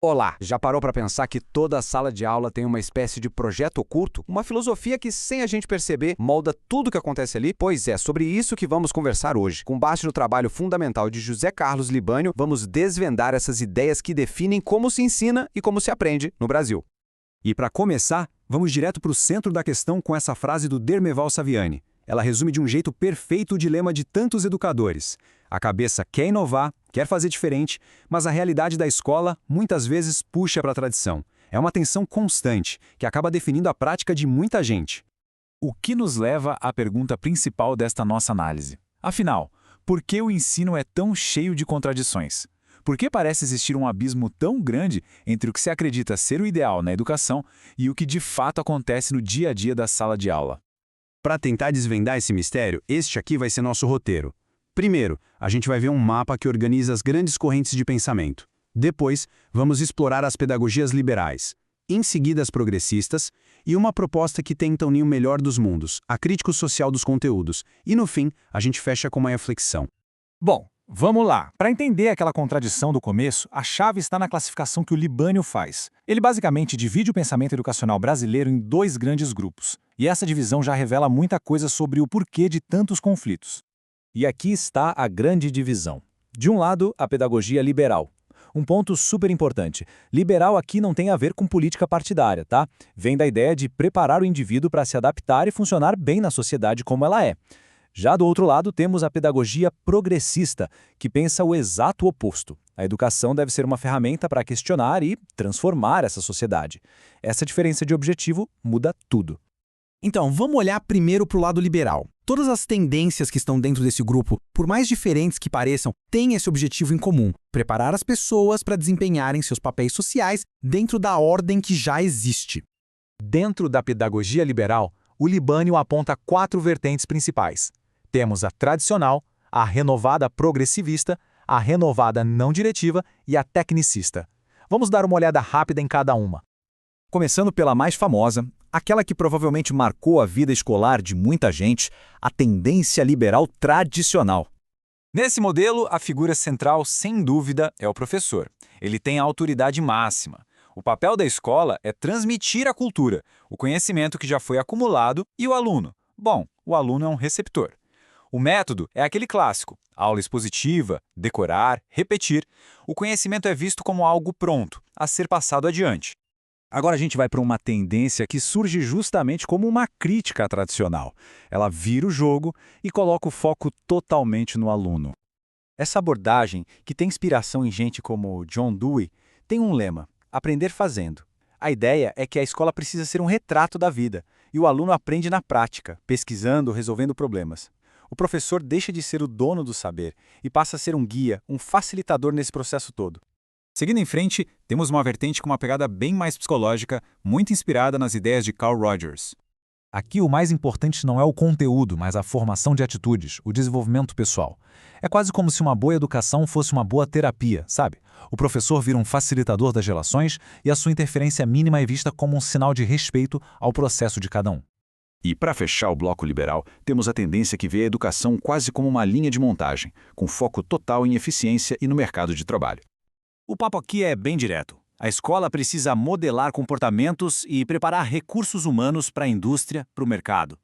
Olá! Já parou para pensar que toda sala de aula tem uma espécie de projeto oculto? Uma filosofia que, sem a gente perceber, molda tudo o que acontece ali? Pois é, sobre isso que vamos conversar hoje. Com base no trabalho fundamental de José Carlos Libânio, vamos desvendar essas ideias que definem como se ensina e como se aprende no Brasil. E para começar, vamos direto para o centro da questão com essa frase do Dermeval Saviani. Ela resume de um jeito perfeito o dilema de tantos educadores. A cabeça quer inovar, quer fazer diferente, mas a realidade da escola muitas vezes puxa para a tradição. É uma tensão constante, que acaba definindo a prática de muita gente. O que nos leva à pergunta principal desta nossa análise. Afinal, por que o ensino é tão cheio de contradições? Por que parece existir um abismo tão grande entre o que se acredita ser o ideal na educação e o que de fato acontece no dia a dia da sala de aula? Para tentar desvendar esse mistério, este aqui vai ser nosso roteiro. Primeiro, a gente vai ver um mapa que organiza as grandes correntes de pensamento. Depois, vamos explorar as pedagogias liberais. Em seguida, as progressistas. E uma proposta que tenta unir o melhor dos mundos, a crítica social dos conteúdos. E no fim, a gente fecha com uma reflexão. Bom, vamos lá. Para entender aquela contradição do começo, a chave está na classificação que o Libânio faz. Ele basicamente divide o pensamento educacional brasileiro em dois grandes grupos. E essa divisão já revela muita coisa sobre o porquê de tantos conflitos. E aqui está a grande divisão. De um lado, a pedagogia liberal. Um ponto super importante. Liberal aqui não tem a ver com política partidária, tá? Vem da ideia de preparar o indivíduo para se adaptar e funcionar bem na sociedade como ela é. Já do outro lado, temos a pedagogia progressista, que pensa o exato oposto. A educação deve ser uma ferramenta para questionar e transformar essa sociedade. Essa diferença de objetivo muda tudo. Então, vamos olhar primeiro para o lado liberal. Todas as tendências que estão dentro desse grupo, por mais diferentes que pareçam, têm esse objetivo em comum: preparar as pessoas para desempenharem seus papéis sociais dentro da ordem que já existe. Dentro da pedagogia liberal, o Libânio aponta 4 vertentes principais. Temos a tradicional, a renovada progressivista, a renovada não diretiva e a tecnicista. Vamos dar uma olhada rápida em cada uma. Começando pela mais famosa, aquela que provavelmente marcou a vida escolar de muita gente, a tendência liberal tradicional. Nesse modelo, a figura central, sem dúvida, é o professor. Ele tem a autoridade máxima. O papel da escola é transmitir a cultura, o conhecimento que já foi acumulado, e o aluno. Bom, o aluno é um receptor. O método é aquele clássico: aula expositiva, decorar, repetir. O conhecimento é visto como algo pronto, a ser passado adiante. Agora a gente vai para uma tendência que surge justamente como uma crítica à tradicional. Ela vira o jogo e coloca o foco totalmente no aluno. Essa abordagem, que tem inspiração em gente como John Dewey, tem um lema: aprender fazendo. A ideia é que a escola precisa ser um retrato da vida, e o aluno aprende na prática, pesquisando, resolvendo problemas. O professor deixa de ser o dono do saber e passa a ser um guia, um facilitador nesse processo todo. Seguindo em frente, temos uma vertente com uma pegada bem mais psicológica, muito inspirada nas ideias de Carl Rogers. Aqui o mais importante não é o conteúdo, mas a formação de atitudes, o desenvolvimento pessoal. É quase como se uma boa educação fosse uma boa terapia, sabe? O professor vira um facilitador das relações e a sua interferência mínima é vista como um sinal de respeito ao processo de cada um. E para fechar o bloco liberal, temos a tendência que vê a educação quase como uma linha de montagem, com foco total em eficiência e no mercado de trabalho. O papo aqui é bem direto. A escola precisa modelar comportamentos e preparar recursos humanos para a indústria, para o mercado.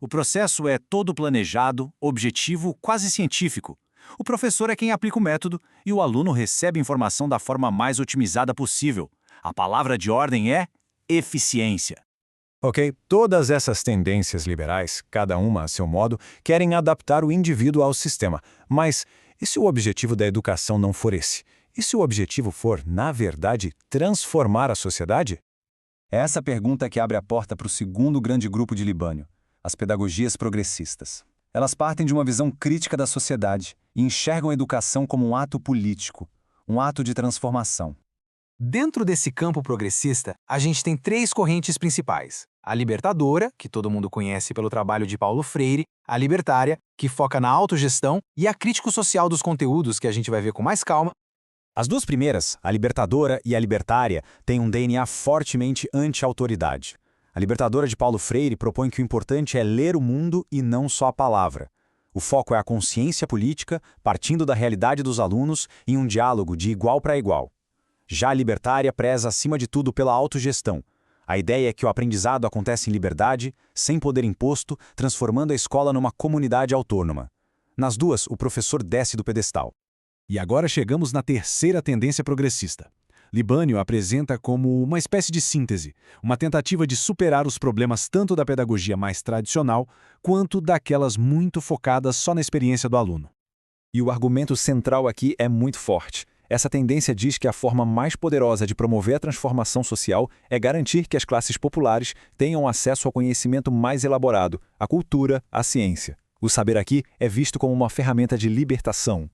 O processo é todo planejado, objetivo, quase científico. O professor é quem aplica o método e o aluno recebe informação da forma mais otimizada possível. A palavra de ordem é eficiência. Ok, todas essas tendências liberais, cada uma a seu modo, querem adaptar o indivíduo ao sistema. Mas e se o objetivo da educação não for esse? E se o objetivo for, na verdade, transformar a sociedade? É essa pergunta que abre a porta para o segundo grande grupo de Libânio, as pedagogias progressistas. Elas partem de uma visão crítica da sociedade e enxergam a educação como um ato político, um ato de transformação. Dentro desse campo progressista, a gente tem 3 correntes principais: a libertadora, que todo mundo conhece pelo trabalho de Paulo Freire, a libertária, que foca na autogestão, e a crítico-social dos conteúdos, que a gente vai ver com mais calma. As duas primeiras, a libertadora e a libertária, têm um DNA fortemente anti-autoridade. A libertadora de Paulo Freire propõe que o importante é ler o mundo e não só a palavra. O foco é a consciência política, partindo da realidade dos alunos, em um diálogo de igual para igual. Já a libertária preza acima de tudo pela autogestão. A ideia é que o aprendizado acontece em liberdade, sem poder imposto, transformando a escola numa comunidade autônoma. Nas duas, o professor desce do pedestal. E agora chegamos na terceira tendência progressista. Libânio apresenta como uma espécie de síntese, uma tentativa de superar os problemas tanto da pedagogia mais tradicional quanto daquelas muito focadas só na experiência do aluno. E o argumento central aqui é muito forte. Essa tendência diz que a forma mais poderosa de promover a transformação social é garantir que as classes populares tenham acesso ao conhecimento mais elaborado, à cultura, à ciência. O saber aqui é visto como uma ferramenta de libertação.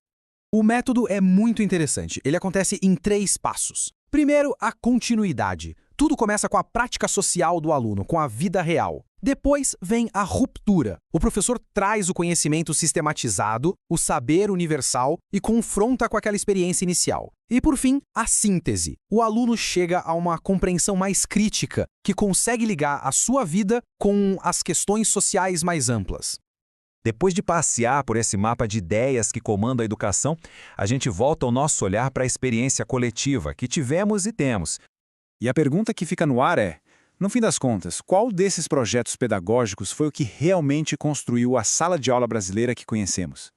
O método é muito interessante. Ele acontece em 3 passos. Primeiro, a continuidade. Tudo começa com a prática social do aluno, com a vida real. Depois vem a ruptura. O professor traz o conhecimento sistematizado, o saber universal e confronta com aquela experiência inicial. E por fim, a síntese. O aluno chega a uma compreensão mais crítica, que consegue ligar a sua vida com as questões sociais mais amplas. Depois de passear por esse mapa de ideias que comanda a educação, a gente volta o nosso olhar para a experiência coletiva que tivemos e temos. E a pergunta que fica no ar é, no fim das contas, qual desses projetos pedagógicos foi o que realmente construiu a sala de aula brasileira que conhecemos?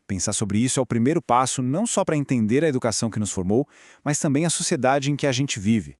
Pensar sobre isso é o primeiro passo não só para entender a educação que nos formou, mas também a sociedade em que a gente vive.